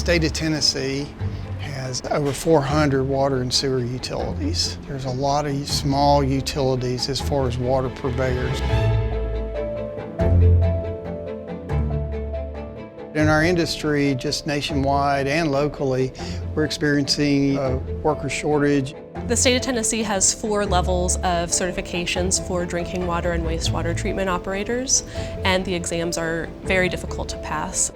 state of Tennessee has over 400 water and sewer utilities. There's a lot of small utilities as far as water purveyors. In our industry, just nationwide and locally, we're experiencing a worker shortage. The state of Tennessee has 4 levels of certifications for drinking water and wastewater treatment operators, and the exams are very difficult to pass.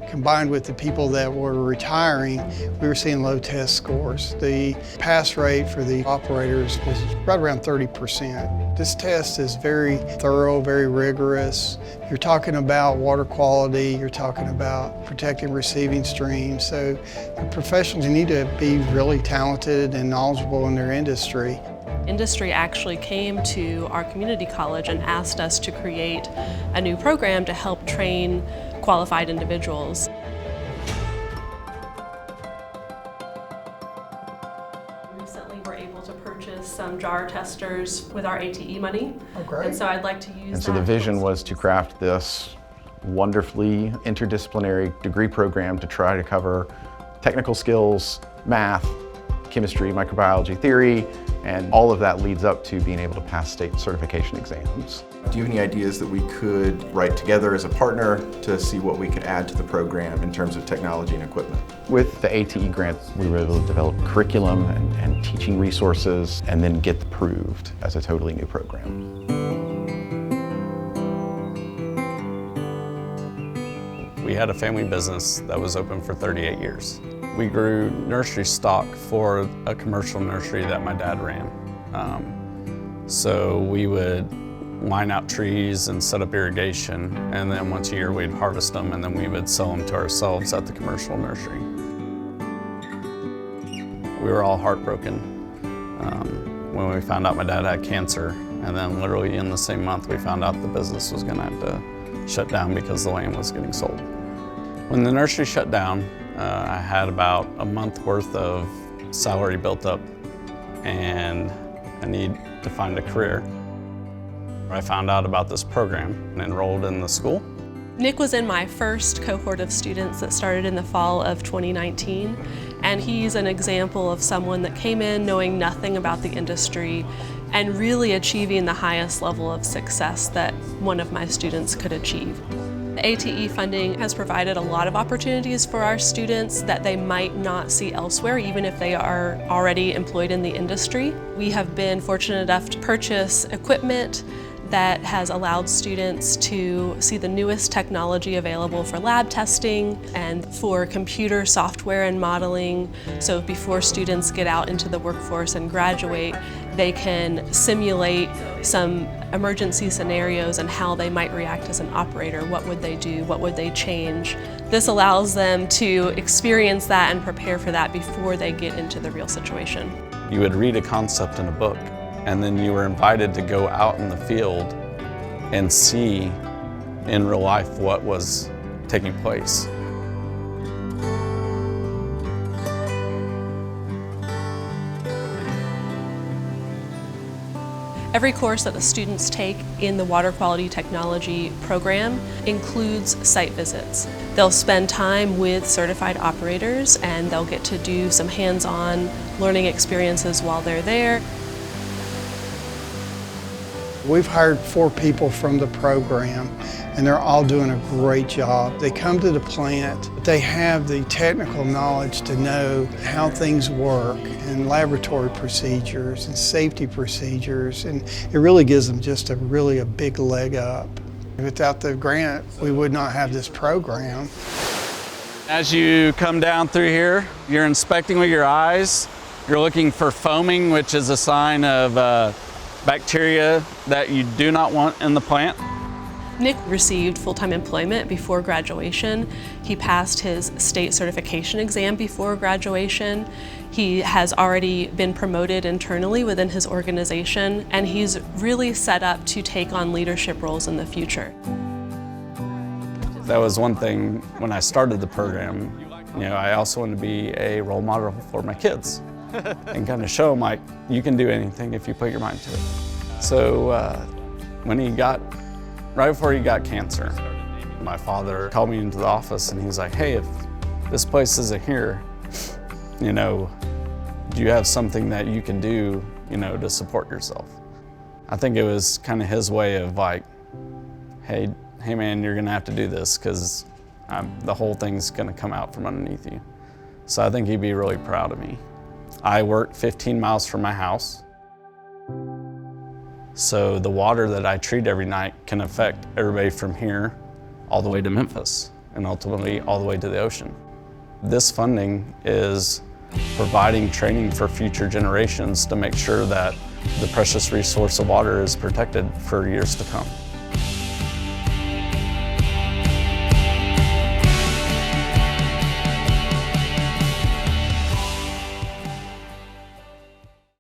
Combined with the people that were retiring, we were seeing low test scores. The pass rate for the operators was right around 30%. This test is very thorough, very rigorous. You're talking about water quality, you're talking about protecting receiving streams. So the professionals need to be really talented and knowledgeable in their industry. Industry actually came to our community college and asked us to create a new program to help train qualified individuals. Recently we're able to purchase some jar testers with our ATE money. Oh, great. And so I'd like to use that. And so the vision was to craft this wonderfully interdisciplinary degree program to try to cover technical skills, math, chemistry, microbiology, theory, and all of that leads up to being able to pass state certification exams. Do you have any ideas that we could write together as a partner to see what we could add to the program in terms of technology and equipment? With the ATE grant, we were able to develop curriculum and teaching resources and then get approved as a totally new program. We had a family business that was open for 38 years. We grew nursery stock for a commercial nursery that my dad ran. So we would line out trees and set up irrigation, and then once a year we'd harvest them and then we would sell them to ourselves at the commercial nursery. We were all heartbroken when we found out my dad had cancer, and then literally in the same month we found out the business was gonna have to shut down because the land was getting sold. When the nursery shut down, I had about a month worth of salary built up and I need to find a career. I found out about this program and enrolled in the school. Nick was in my first cohort of students that started in the fall of 2019, and he's an example of someone that came in knowing nothing about the industry and really achieving the highest level of success that one of my students could achieve. The ATE funding has provided a lot of opportunities for our students that they might not see elsewhere, even if they are already employed in the industry. We have been fortunate enough to purchase equipment that has allowed students to see the newest technology available for lab testing and for computer software and modeling. So before students get out into the workforce and graduate, they can simulate some emergency scenarios and how they might react as an operator. What would they do? What would they change? This allows them to experience that and prepare for that before they get into the real situation. You would read a concept in a book, and then you were invited to go out in the field and see in real life what was taking place. Every course that the students take in the Water Quality Technology program includes site visits. They'll spend time with certified operators and they'll get to do some hands-on learning experiences while they're there. We've hired 4 people from the program and they're all doing a great job. They come to the plant, but they have the technical knowledge to know how things work and laboratory procedures and safety procedures, and it really gives them just a big leg up. Without the grant, we would not have this program. As you come down through here, you're inspecting with your eyes. You're looking for foaming, which is a sign of bacteria that you do not want in the plant. Nick received full-time employment before graduation. He passed his state certification exam before graduation. He has already been promoted internally within his organization, and he's really set up to take on leadership roles in the future. That was one thing when I started the program. I also wanted to be a role model for my kids and kind of show them, like, you can do anything if you put your mind to it. So right before he got cancer, my father called me into the office and he was like, hey, if this place isn't here, you know, do you have something that you can do, you know, to support yourself? I think it was kind of his way of like, hey man, you're gonna have to do this because the whole thing's gonna come out from underneath you. So I think he'd be really proud of me. I work 15 miles from my house. So the water that I treat every night can affect everybody from here all the way to Memphis and ultimately all the way to the ocean. This funding is providing training for future generations to make sure that the precious resource of water is protected for years to come.